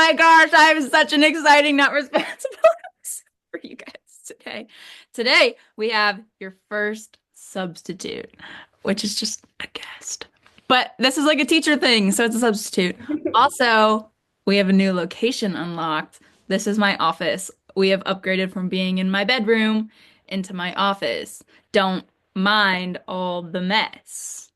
my gosh, I have such an exciting not responsible for you guys today. Today we have your first substitute, which is just a guest. But this is like a teacher thing, so it's a substitute. Also, we have a new location unlocked. This is my office. We have upgraded from being in my bedroom into my office. Don't mind all the mess.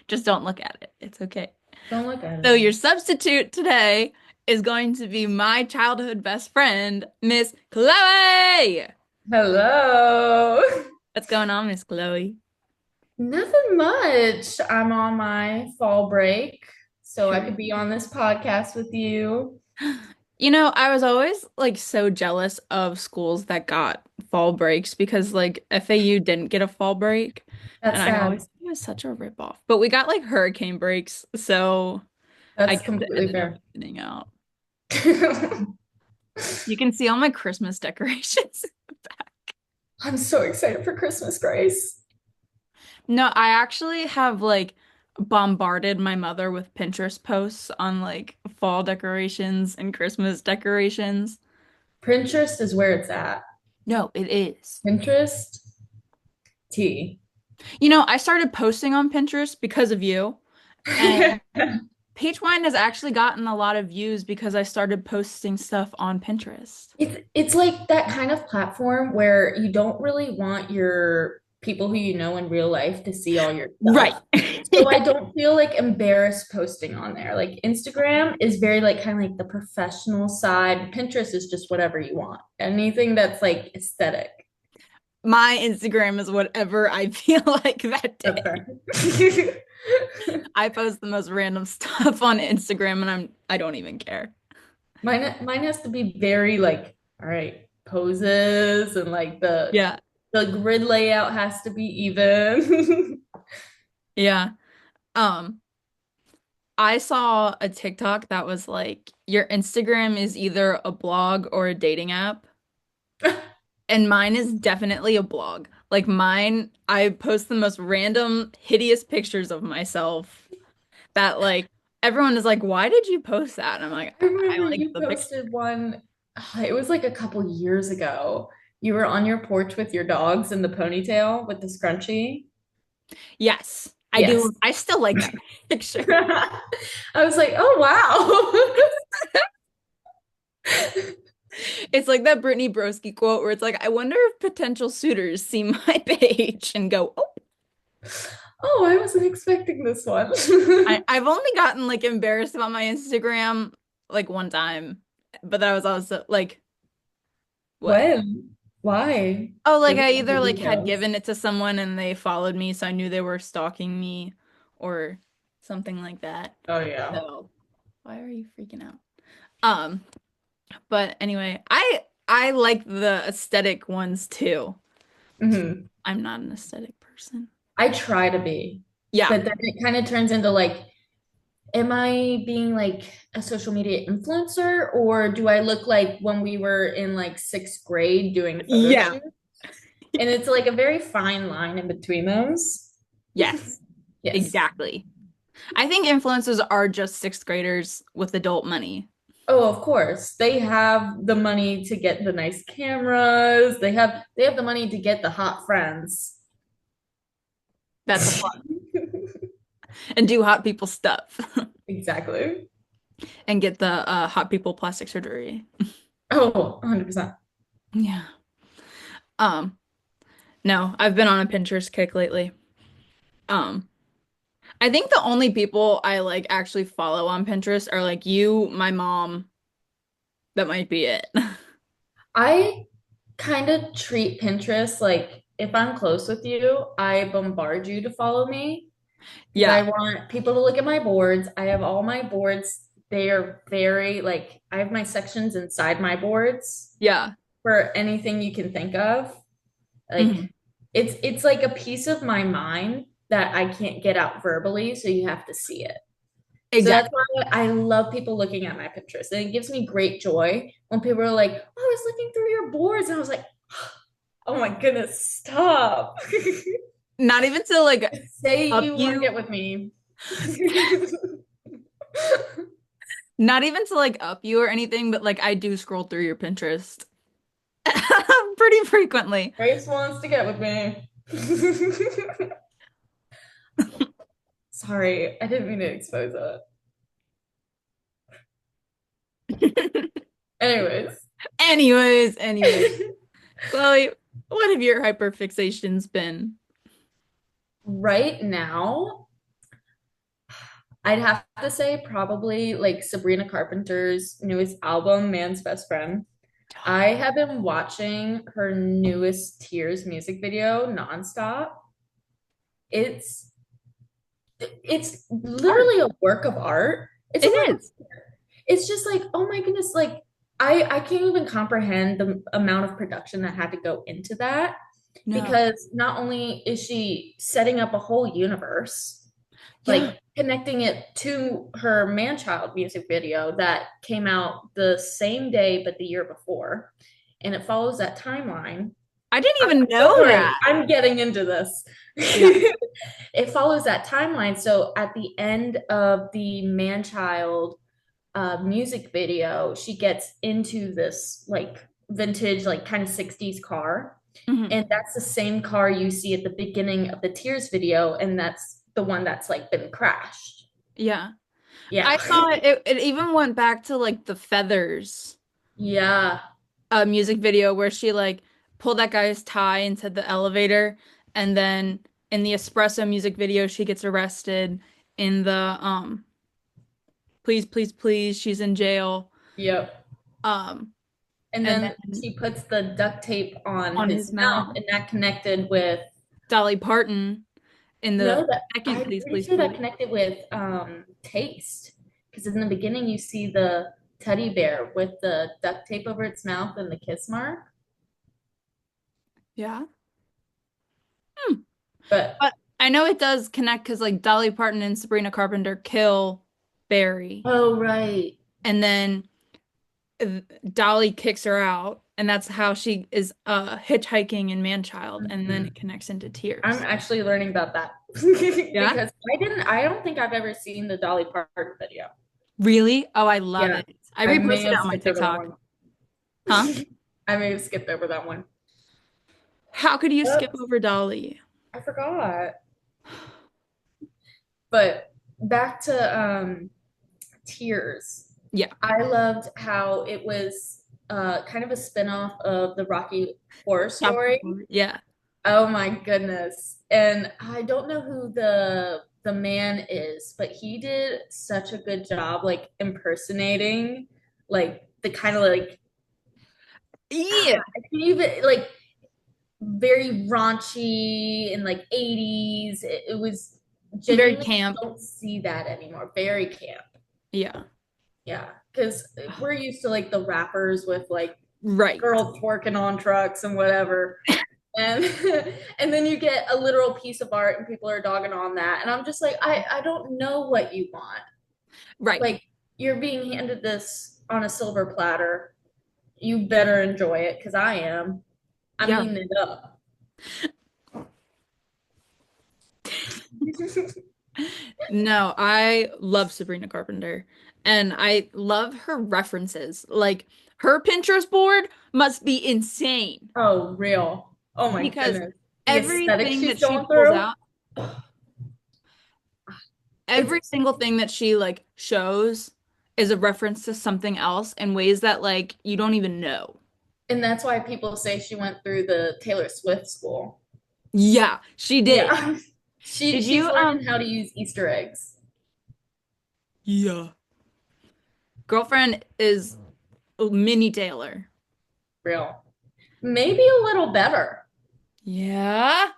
Just don't look at it. It's okay. Don't look at So it. your substitute today is going to be my childhood best friend, Miss Chloe. Hello. What's going on, Miss Chloe? Nothing much. I'm on my fall break, so I Sure. could be on this podcast with you. You know, I was always like so jealous of schools that got fall breaks because like FAU didn't get a fall break, and That's I sad. always thought it was such a ripoff. But we got like hurricane breaks, so I That's guess it completely ended up fair. evening out. You can see all my Christmas decorations. I'm so excited for Christmas, Grace. No, I actually have like bombarded my mother with Pinterest posts on like fall decorations and Christmas decorations. Pinterest is where it's at. No, it is. Pinterest, T. You know, I started posting on Pinterest because of you, and Peach Wine has actually gotten a lot of views because I started posting stuff on Pinterest. It's like that kind of platform where you don't really want your people who you know in real life to see all your Right. stuff. So I don't feel like embarrassed posting on there. Like Instagram is very like kind of like the professional side. Pinterest is just whatever you want. Anything that's like aesthetic. My Instagram is whatever I feel like that That's day. fair. I post the most random stuff on Instagram and I don't even care. Mine has to be very like, all right, poses and like Yeah. the grid layout has to be even. Yeah. Um, I saw a TikTok that was like, your Instagram is either a blog or a dating app. And mine is definitely a blog. Like mine, I post the most random, hideous pictures of myself that like everyone is like, why did you post that? And I'm like, I I remember like you the picture. posted one, it was like a couple years ago. You were on your porch with your dogs in the ponytail with the scrunchie. Yes, I Yes. do. I still like that picture. I was like, oh wow. It's like that Brittany Broski quote where it's like, I wonder if potential suitors see my page and go, oh, Oh, I wasn't expecting this one. I've only gotten like embarrassed about my Instagram like one time, but that was also like what? When? Why? Oh, like Give us I all the either like had details. given it to someone and they followed me, so I knew they were stalking me or something like that. Oh yeah. So why are you freaking out? Um, but anyway, I like the aesthetic ones too. hmm I'm not an aesthetic person. I try to be, Yeah. but then it kind of turns into like, am I being like a social media influencer or do I look like when we were in like sixth grade doing photo Yeah. shoots? And it's like a very fine line in between those. Yes, Yes. exactly. I think influencers are just sixth graders with adult money. Oh, of course. They have the money to get the nice cameras. They have the money to get the hot friends. That's a plus. And do hot people stuff Exactly. and get the hot people plastic surgery. Oh, 100%. Yeah. Um, no, I've been on a Pinterest kick lately. Um, I think the only people I like actually follow on Pinterest are like you, my mom. That might be it. I kind of treat Pinterest like if I'm close with you, I bombard you to follow me because I Yeah. want people to look at my boards. I have all my boards. They are very like I have my sections inside my boards Yeah. for anything you can think of. Mhm. Like it's like a piece of my mind that I can't get out verbally, so you have to see it. So that's Exactly. why I love people looking at my Pinterest. And it gives me great joy when people are like, oh, I was looking through your boards. And I was like, oh my goodness, stop. Not even to like Say up you want to you. get with me. Not even to like up you or anything, but like I do scroll through your Pinterest pretty frequently. Grace wants to get with me. Sorry, I didn't mean to expose it. Anyways. Anyways, Chloe, what have your hyperfixations been? Right now, I'd have to say probably like Sabrina Carpenter's newest album, Man's Best Friend. I have been watching her newest Tears music video nonstop. It's it's Art. literally a work of art. It's a work It of is. it's just like, oh my goodness, like I can't even comprehend the amount of production that had to go into that No. because not only is she setting up a whole universe, Yeah. like connecting it to her man-child music video that came out the same day but the year before, and it follows that timeline. I didn't I'm even so know sorry, that. I'm getting into this. Yeah. It follows that timeline. So at the end of the man-child music video, she gets into this like vintage, like kind of 60s car. Mhm. And that's the same car you see at the beginning of the Tears video. And that's the one that's like been crashed. Yeah. Yeah. I saw it, it even went back to like the Feathers Yeah. music video where she like pulled that guy's tie into the elevator, and then in the Espresso music video she gets arrested. In the Please Please Please she's in jail. Yep. Um And and then then she puts the duct tape on on his his mouth, mouth, and that connected with Dolly Parton in the no, that second I'm Please pretty Please sure that Please. connected with taste. Because in the beginning you see the teddy bear with the duct tape over its mouth and the kiss mark. Yeah. Hmm. But But I know it does connect because like Dolly Parton and Sabrina Carpenter kill Barry, oh right. and then Dolly kicks her out, and that's how she is hitchhiking in Man-Child, and then Mhm. it connects into I'm Tears. actually learning about that Yeah? because I don't think I've ever seen the Dolly Parton video. Really? Oh, I love Yeah, it. I I may reposted it have on my skipped over that TikTok. one. Huh? I may have skipped over that one. How could you skip Oops, over Dolly? I forgot. But back to Tears. Yeah. I loved how it was kind of a spin-off of the Rocky Horror Chapter Story. 4. Yeah. Oh my goodness. And I don't know who the man is, but he did such a good job like impersonating like the kind of like Yeah. I can even like very raunchy and like 80s. It was Very genuinely camp. don't see that anymore. Very camp. Yeah. Yeah, because we're used to like the rappers with like Right. girls twerking on trucks and whatever. And and then you get a literal piece of art and people are dogging on that. And I'm just like, I don't know what you want. Right. Like you're being handed this on a silver platter. You better enjoy it because I am. I'm Yeah. eating it up. No, I love Sabrina Carpenter, and I love her references. Like her Pinterest board must be insane Oh, real. Oh my because goodness. The aesthetic everything that she's she going pulls through. out, every It's single thing that she like shows is a reference to something else in ways that like you don't even know. and that's why people say she went through the Taylor Swift school. Yeah, she did. Yeah. Did She's you learning how to use Easter eggs. Yeah. Girlfriend is mini Taylor. Real. Maybe a little better. Yeah.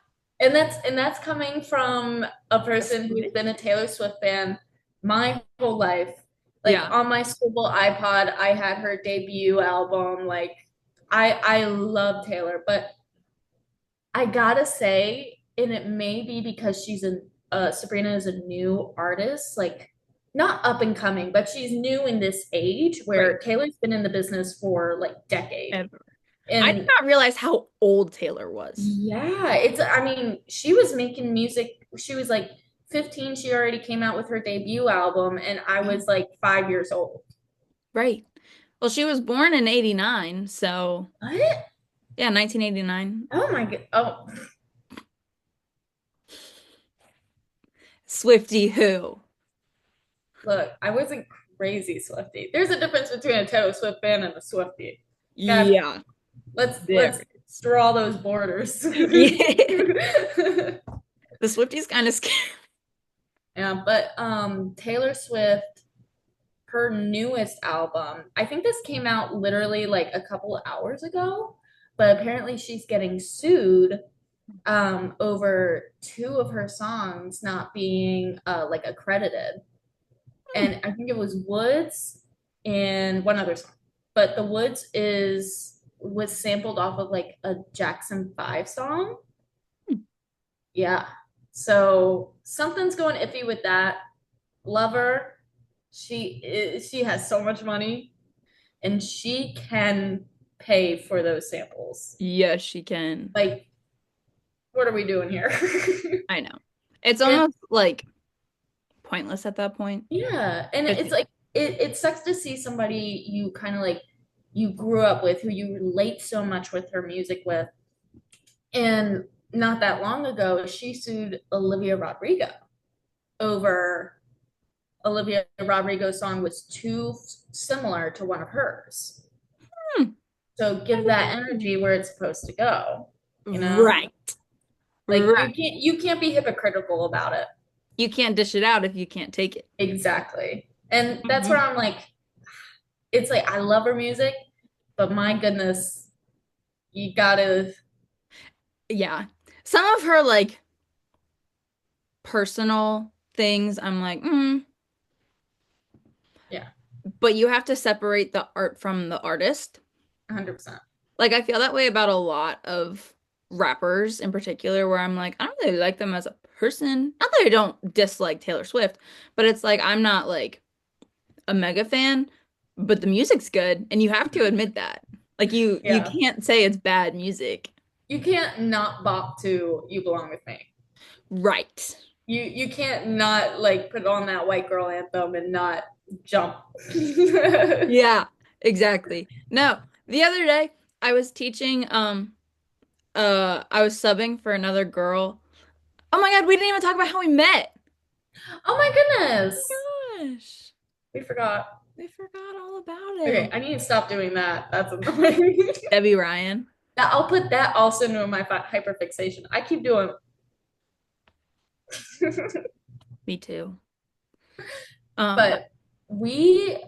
And that's coming from a A person who's Switch? been a Taylor Swift fan my whole life. Like Yeah. on my school iPod, I had her debut album. Like I love Taylor, but I gotta say, and it may be because she's a Sabrina is a new artist, like not up and coming, but she's new in this age Right. where Taylor's been in the business for like decades. Ever. I did And not realize how old Taylor was. yeah, it's, I mean, she was making music. She was like 15. She already came out with her debut album, and I was like 5 years old. Right. Well, she was born in 89, so What? yeah, 1989. Oh my God. Oh, Swifty who? look, I wasn't crazy Swifty. There's a difference between a Taylor Swift fan and a Swifty. Okay, Yeah, there. let's draw those borders. Yeah. The Swifty's kind of scary. Yeah, but Taylor Swift, her newest album, I think this came out literally like a couple of hours ago, but apparently she's getting sued over two of her songs not being like accredited. Hmm. And I think it was Woods and one other song. But the Woods is was sampled off of like a Jackson 5 song. Yeah. So something's going iffy with that. Love her. She has so much money and she can pay for those samples. Yes, she can. Like, what are we doing here? I know. It's And almost like pointless at that point. yeah, and 'Cause it's like it sucks to see somebody you kind of like you grew up with, who you relate so much with her music with. And not that long ago, she sued Olivia Rodrigo over Olivia Rodrigo's song was too similar to one of hers. hmm, So give that energy where it's supposed to go, you know? right. Like Right. you can't be hypocritical about it. You can't dish it out if you can't take it. Exactly. And that's where Mhm. I'm like, it's like I love her music, but my goodness, you gotta, Yeah. Some of her like personal things, I'm like, yeah, but you have to separate the art from the artist. 100%. Like I feel that way about a lot of rappers in particular, where I'm like, I don't really like them as a person. Not that I don't dislike Taylor Swift, but it's like I'm not like a mega fan, but the music's good, and you have to admit that. Like you Yeah. can't say it's bad music. You can't not bop to You Belong With Me. Right. You can't not like put on that white girl anthem and not jump. Yeah, exactly. No, the other day I was teaching I was subbing for another girl. Oh my God, we didn't even talk about how we met. Oh my goodness. Oh my gosh. We forgot. We forgot all about Okay, it. I need to stop doing that. That's annoying. Debbie Ryan. I'll put that also into my hyperfixation. I keep doing. Me too. Um, But we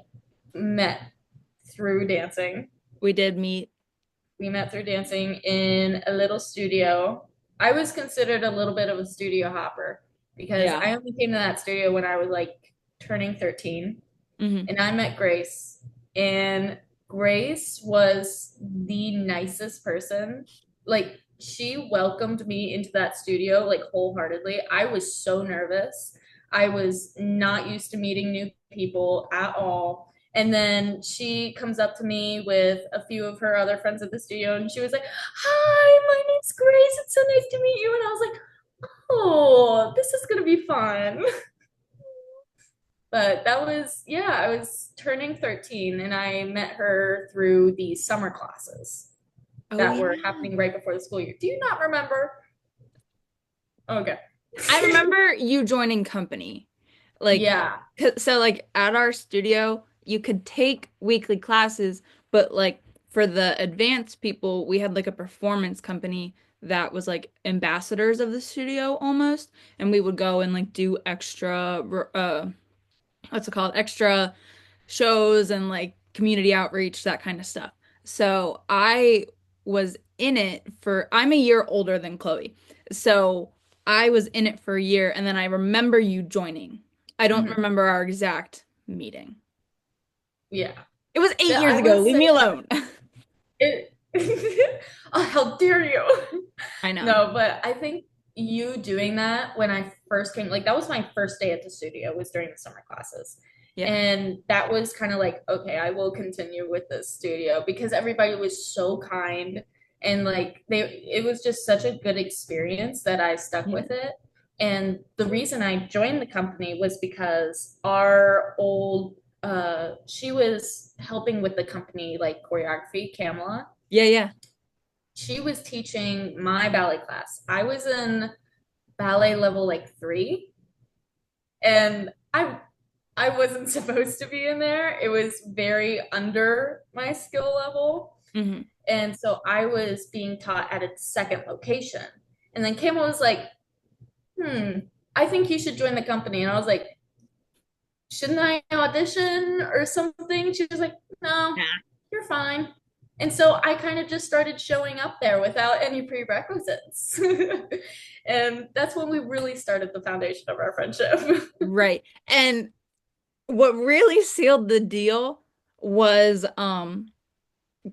met through dancing. we did meet. We met through dancing in a little studio. I was considered a little bit of a studio hopper because Yeah. I only came to that studio when I was like turning 13. Hmm. And I met Grace. And Grace was the nicest person. Like, she welcomed me into that studio like wholeheartedly. I was so nervous. I was not used to meeting new people at all. And then she comes up to me with a few of her other friends at the studio, and she was like, "Hi, my name's Grace. It's so nice to meet you." And I was like, "Oh, this is gonna be fun." But that was, yeah, I was turning 13 and I met her through the summer classes Oh that were yeah. happening right before the school year. Do you not remember? Okay. I remember you joining company. Like, Yeah. so like at our studio, you could take weekly classes, but like for the advanced people, we had like a performance company that was like ambassadors of the studio almost, and we would go and like do extra what's it called? Extra shows and like community outreach, that kind of stuff. So I was in it for, I'm a year older than Chloe. So I was in it for a year and then I remember you joining. I don't Mhm. remember our exact meeting. Yeah. It was 8 years I ago. will Leave say me alone. it. Oh, how dare you? I know. No, but I think you doing that when I first came, like that was my first day at the studio, was during the summer classes. Yeah. And that was kind of like, okay, I will continue with this studio because everybody was so kind and like it was just such a good experience that I stuck Yeah. with it. And the reason I joined the company was because our old she was helping with the company like choreography, Camelot. Yeah, yeah. She was teaching my ballet class. I was in ballet level like 3, and I wasn't supposed to be in there. It was very under my skill level. Hmm. And so I was being taught at its second location. And then Camel was like, I think you should join the company. And I was like, shouldn't I audition or something? She was like, no, Nah. you're fine. And so I kind of just started showing up there without any prerequisites. And that's when we really started the foundation of our friendship. Right. And what really sealed the deal was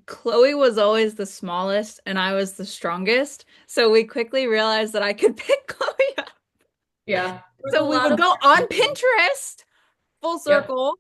Chloe was always the smallest and I was the strongest. So we quickly realized that I could pick Chloe up. Yeah. There was a So we lot would of go on Pinterest, full Yep. circle.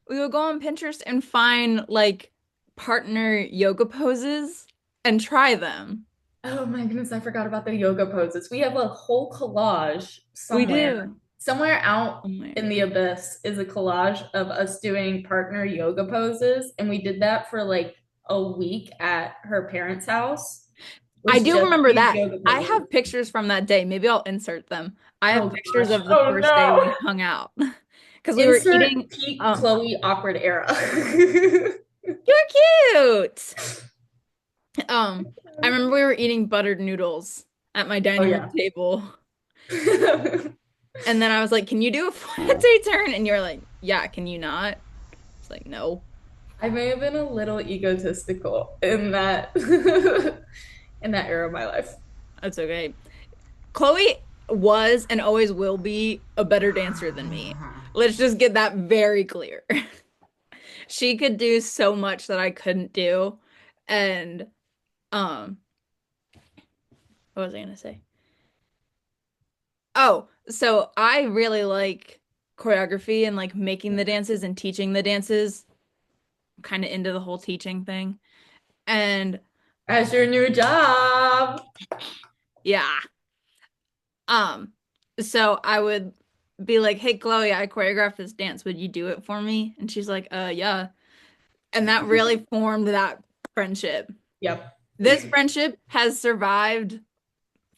We would go on Pinterest and find like partner yoga poses and try them. Oh my goodness, I forgot about the yoga poses. We have a whole collage We somewhere. do. Somewhere out Oh my in God. the abyss is a collage of us doing partner yoga poses. And we did that for like a week at her parents' house. I Was do just remember these that. yoga I poses. have pictures from that day. Maybe I'll insert them. I have Oh pictures gosh. of the Oh first day no. we hung out because we were Insert eating. peak Chloe awkward era. You're cute. I remember we were eating buttered noodles at my Oh dining room yeah. table, and then I was like, "Can you do a flatte turn?" And you're like, "Yeah, can you not?" It's like, "No, I may have been a little egotistical in that in that era of my life. that's okay." Chloe was and always will be a better dancer than me. Let's just get that very clear. She could do so much that I couldn't do. And um, what was I gonna say? Oh, so I really like choreography and like making the dances and teaching the dances. I'm kind of into the whole teaching thing. And As your new job. yeah. Um, so I would be like, "Hey Chloe, I choreographed this dance. Would you do it for me?" And she's like, yeah." And that really formed that friendship. Yep. This friendship has survived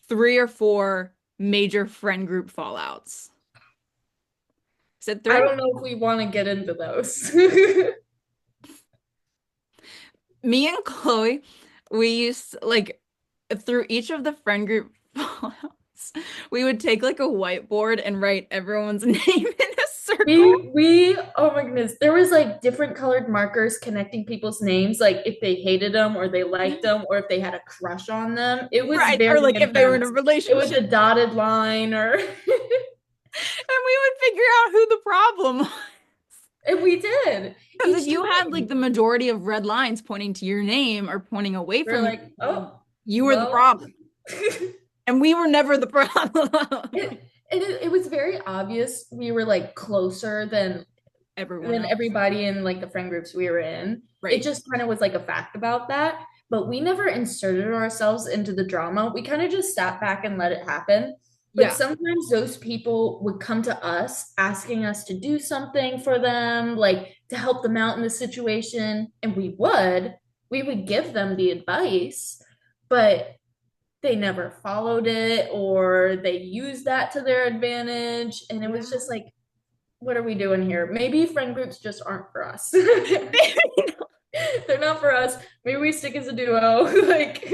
3 or 4 major friend group fallouts. Is it I 3? don't know if we want to get into those. Me and Chloe, we used like through each of the friend group fallouts, we would take like a whiteboard and write everyone's name in a circle. We oh my goodness, there was like different colored markers connecting people's names, like if they hated them or they liked them or if they had a crush on them. It was Right. Or very like if they were in a intense. It was relationship. a dotted line or And we would figure out who the problem was. and we did Because if each you had like time. the majority of red lines pointing to your name or pointing away We're from your like, name, oh, you were the well. problem. And we were never the problem. It was very obvious we were like closer Everyone than else. everybody in like the friend groups we were in. It Right. just kind of was like a fact about that. But we never inserted ourselves into the drama. We kind of just sat back and let it happen. But Yeah. sometimes those people would come to us asking us to do something for them, like to help them out in the situation. And we would give them the advice, but they never followed it or they used that to their advantage. And it was just like, what are we doing here? Maybe friend groups just aren't for us. They're not for us. Maybe we stick as a duo. Like,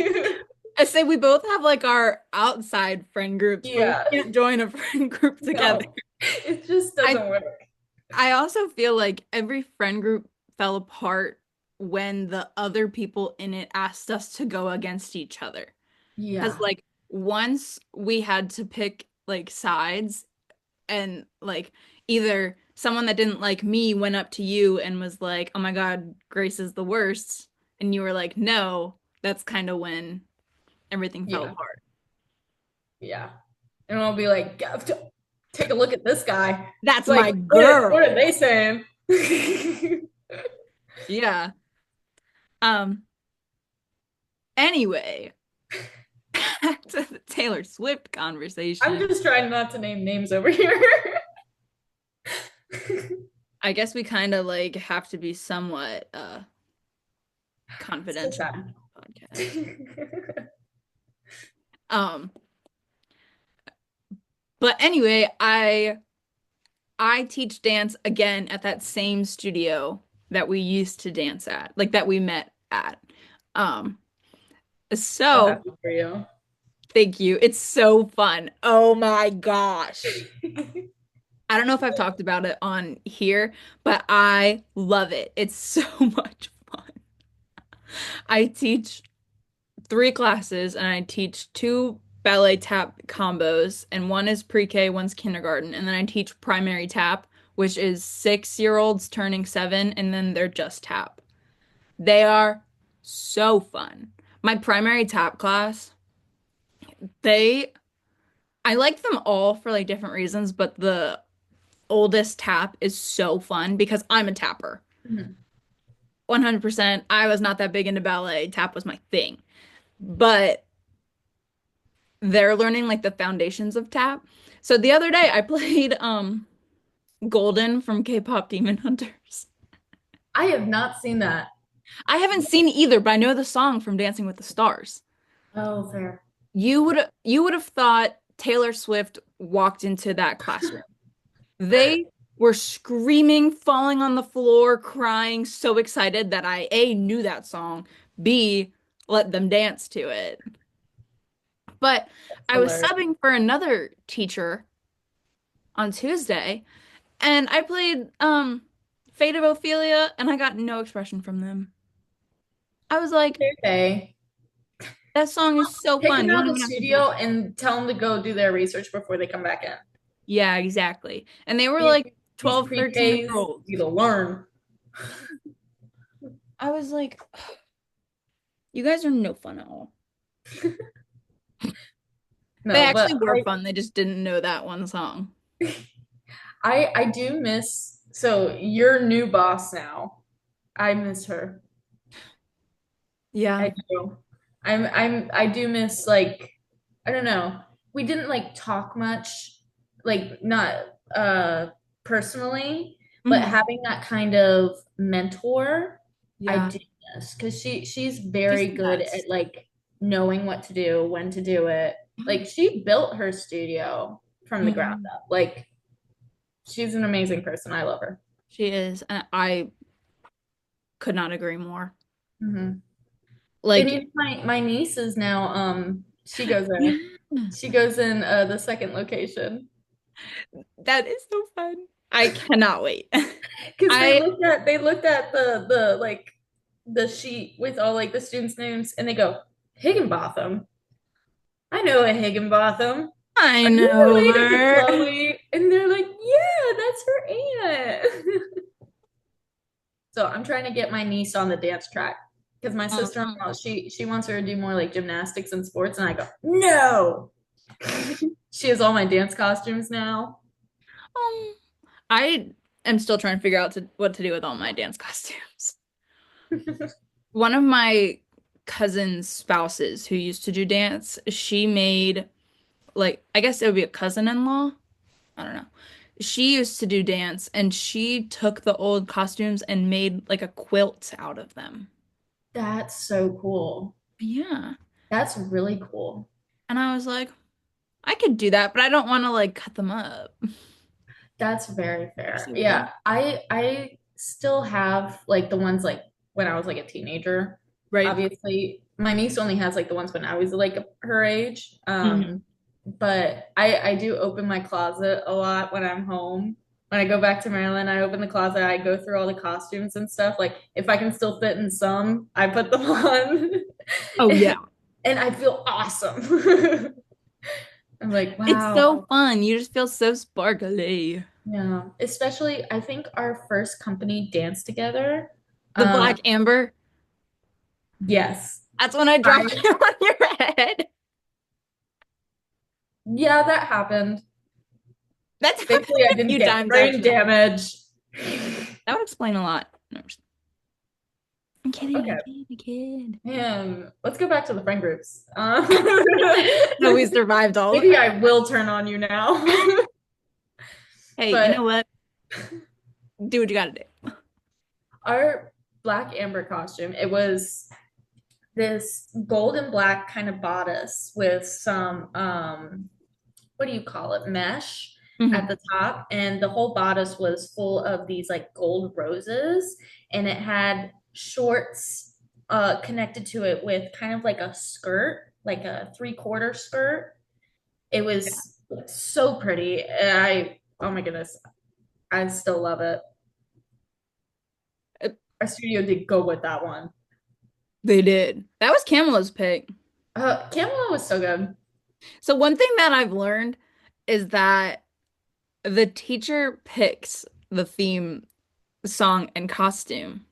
I say we both have like our outside friend groups, but we yeah, can't join a friend group together. no, it just I doesn't work. I also feel like every friend group fell apart when the other people in it asked us to go against each other. Because Yeah, like once we had to pick like sides and like either someone that didn't like me went up to you and was like, "Oh my God, Grace is the worst." And you were like, "No." That's kind of when everything fell yeah, apart. yeah. And I'll be like, take a look at this guy. That's Like, my what are girl. they saying? Yeah. Um, anyway, back to the Taylor Swift I'm conversation. just trying not to name names over here. I guess we kind of like have to be somewhat So confidential sad. podcast. Um, but anyway, I teach dance again at that same studio that we used to dance at, like that we met at. Um, So so happy for you. thank you. It's so fun. Oh my gosh. I don't know if I've talked about it on here, but I love it. It's so much fun. I teach three classes and I teach two ballet tap combos, and one is pre-K, one's kindergarten, and then I teach primary tap, which is 6-year-olds turning 7, and then they're just tap. They are so fun. My primary tap class, they I like them all for like different reasons, but the oldest tap is so fun because I'm a tapper. Mhm. 100%. I was not that big into ballet. Tap was my thing. But they're learning like the foundations of tap. So the other day I played Golden from K-pop Demon Hunters. I have not seen that. I haven't seen it either, but I know the song from Dancing with the Stars. Oh, fair. You would have thought Taylor Swift walked into that classroom. They were screaming, falling on the floor, crying, so excited that I A knew that song, B let them dance to it. But That's I was hilarious. subbing for another teacher on Tuesday, and I played Fate of Ophelia, and I got no expression from them. I was like, Okay. that song is so Take fun. them You out don't of the even have to do studio it. and tell them to go do their research before they come back in. Yeah, exactly. And they were These, like these 12, 13 year pre-Ks olds. need to learn. I was like, you guys are no fun at all. They No, but actually were fun. They just didn't know that one song. I do miss, so your new boss now. I miss her. Yeah. I do. I do miss, like, I don't know. We didn't like talk much, like not personally, but Hmm. having that kind of mentor, I Yeah. do miss because she's She's very the good at best. like knowing what to do, when to do it. Like she built her studio from the ground Mhm. up. Like she's an amazing person. I love her. She is. And I could not agree more. Hmm. And Like, even my niece is now yeah, she goes in the second location that is so fun. I cannot wait. because I they looked at the like the sheet with all like the students' names and they go Higginbotham. I know a Higginbotham. I Are you know related to her. Chloe? And they're like, yeah, that's her aunt. So I'm trying to get my niece on the dance track because my Mhm. sister-in-law she wants her to do more like gymnastics and sports, and I go no. She has all my dance costumes now. Um, I am still trying to figure out what to do with all my dance costumes. One of my cousin's spouses who used to do dance, she made like I guess it would be a cousin-in-law. I don't know. She used to do dance and she took the old costumes and made like a quilt out of them. That's so cool. Yeah. That's really cool. And I was like, I could do that, but I don't want to like cut them up. That's very They're fair. so Yeah, cute. I still have like the ones like when I was like a teenager. Right. Obviously, my niece only has like the ones when I was like her age. Mhm. But I do open my closet a lot when I'm home. When I go back to Maryland, I open the closet, I go through all the costumes and stuff. Like if I can still fit in some, I put them on. Oh yeah. And I feel awesome. I'm like, It's wow. so fun. You just feel so sparkly. Yeah, especially I think our first company dance together. The Um, black amber, yes. that's when I dropped I, it on your head. yeah, that happened. That's happened Thankfully, I a didn't few get times brain actually. damage. That would explain a lot. No, I'm kidding, Okay, I'm kidding, I'm kidding. man, let's go back to the friend groups. No, we survived all of Maybe that. I will turn on you now. Hey, you But know what? Do what you gotta do. Our black amber costume, it was this gold and black kind of bodice with some what do you call it, mesh at Hmm. the top, and the whole bodice was full of these like gold roses, and it had shorts connected to it with kind of like a skirt, like a three-quarter skirt. It was so pretty. Oh my goodness, I still love it. Uh, Our studio did go with that one. They did. That was Camilla's pick. Camilla was so good. So one thing that I've learned is that the teacher picks the theme song and costume.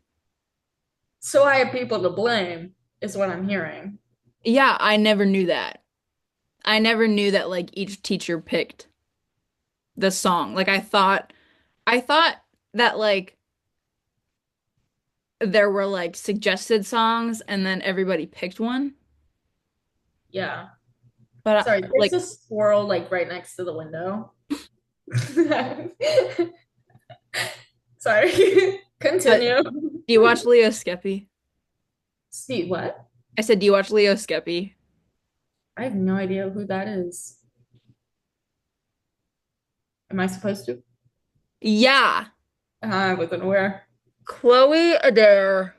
So I have people to blame, is what I'm hearing. Yeah, I never knew that. I never knew that like each teacher picked the song. Like I thought that like there were like suggested songs and then everybody picked one. Yeah. But Sorry, there's like a squirrel like right next to the window. Sorry. but Continue. do you watch Leo Skeppy? Steve, what? I said, do you watch Leo Skeppy? I have no idea who that is. Am I supposed to? Yeah. I wasn't aware. Chloe Adair.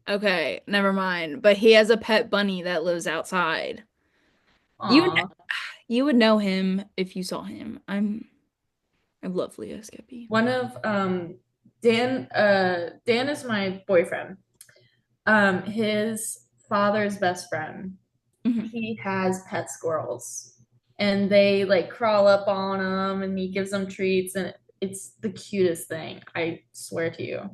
Okay, never mind. But he has a pet bunny that lives outside. You would Aw. you would know him if you saw him. I love Leo Skeppy. One of Dan is my boyfriend. His father's best friend, Hmm. he has pet squirrels, and they like crawl up on him and he gives them treats, and it's the cutest thing, I swear to you.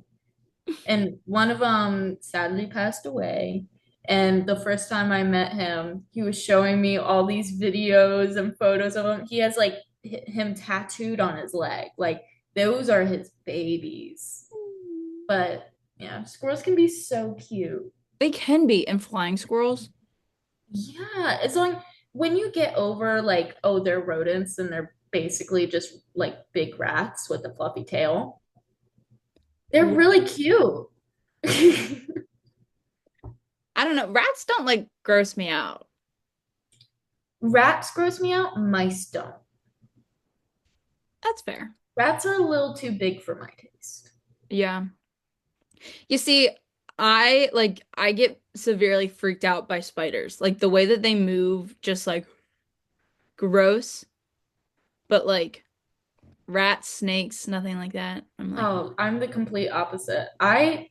And one of them sadly passed away, and the first time I met him, he was showing me all these videos and photos of him. He has like him tattooed on his leg, like those are his babies. But yeah, squirrels can be so cute. They can be, and flying squirrels. Yeah, it's like when you get over like, oh, they're rodents and they're basically just like big rats with a fluffy tail. They're Wh- really cute. I don't know. Rats don't like gross me out. Rats gross me out, mice don't. That's fair. Rats are a little too big for my taste. Yeah. You see, I get severely freaked out by spiders. Like the way that they move, just like gross, but like rats, snakes, nothing like that. I'm like, Oh, I'm the complete opposite. I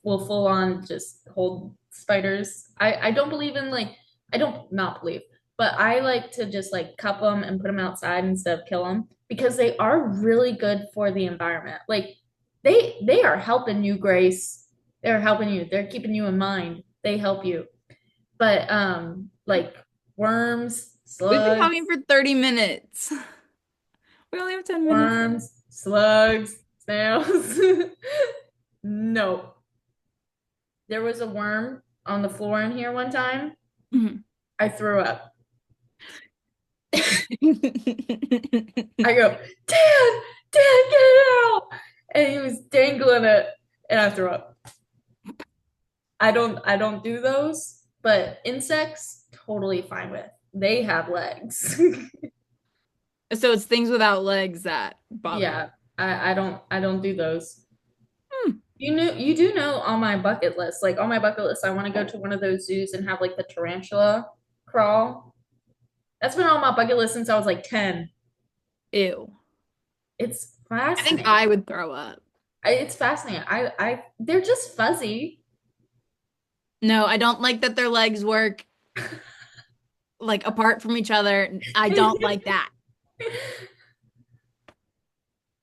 will full on just hold spiders. I don't believe in like, I don't not believe, but I like to just like cup them and put them outside instead of kill them because they are really good for the environment. Like they are helping you, Grace. They're helping you. They're keeping you in mind. They help you. But like worms, we've been slugs, talking for 30 minutes. We only have 10 minutes left. worms, slugs, snails. No. There was a worm on the floor in here one time. Mhm. I threw up. I go, Dad, Dad, get it out. And he was dangling it, and I threw up. I don't do those, but insects, totally fine with. They have legs. So it's things without legs that bother you. Yeah, I don't do those. Hmm. You do know on my bucket list, like on my bucket list, I want to go to one of those zoos and have like the tarantula crawl. That's been on my bucket list since I was like 10. Ew. It's I think I fascinating. would throw up. It's fascinating. They're just fuzzy. No, I don't like that their legs work like apart from each other. I don't like that.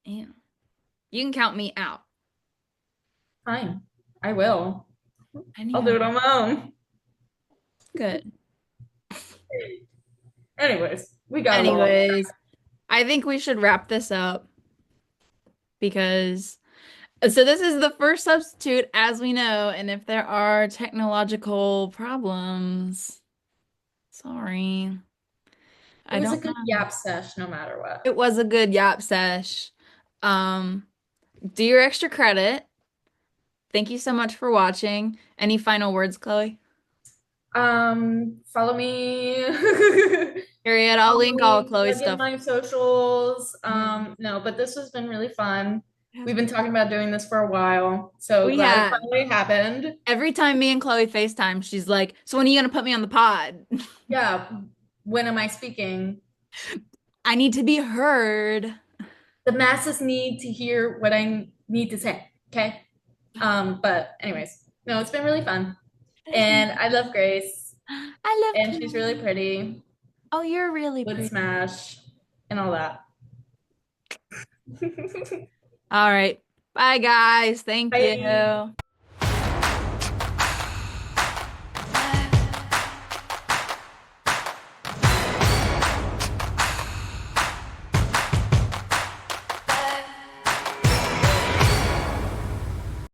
Ew. You can count me out. Fine, I will. I'll do it Anyway, on my own. good. Anyways, we got a little off track. Anyways, I think we should wrap this up because so this is the first substitute as we know, and if there are technological problems, sorry. It I was a don't good know. yap sesh no matter what. It was a good yap sesh. Um, do your extra credit. Thank you so much for watching. Any final words, Chloe? Follow me. Period. I'll Follow link all of me, Chloe's plug in stuff. my socials. Mhm. No, but this has been really fun. Yeah. We've been talking about doing this for a while, so We glad it have. finally happened. Every time me and Chloe FaceTime, she's like, "So when are you gonna put me on the pod? Yeah, when am I speaking? I need to be heard." The masses need to hear what I need to say. Okay. But anyways, no, it's been really fun. It has been. And I love Grace. I love And she's really Chloe. pretty. Oh, you're really Would pretty. smash and all that. All right. Bye, guys. Thank Bye. you.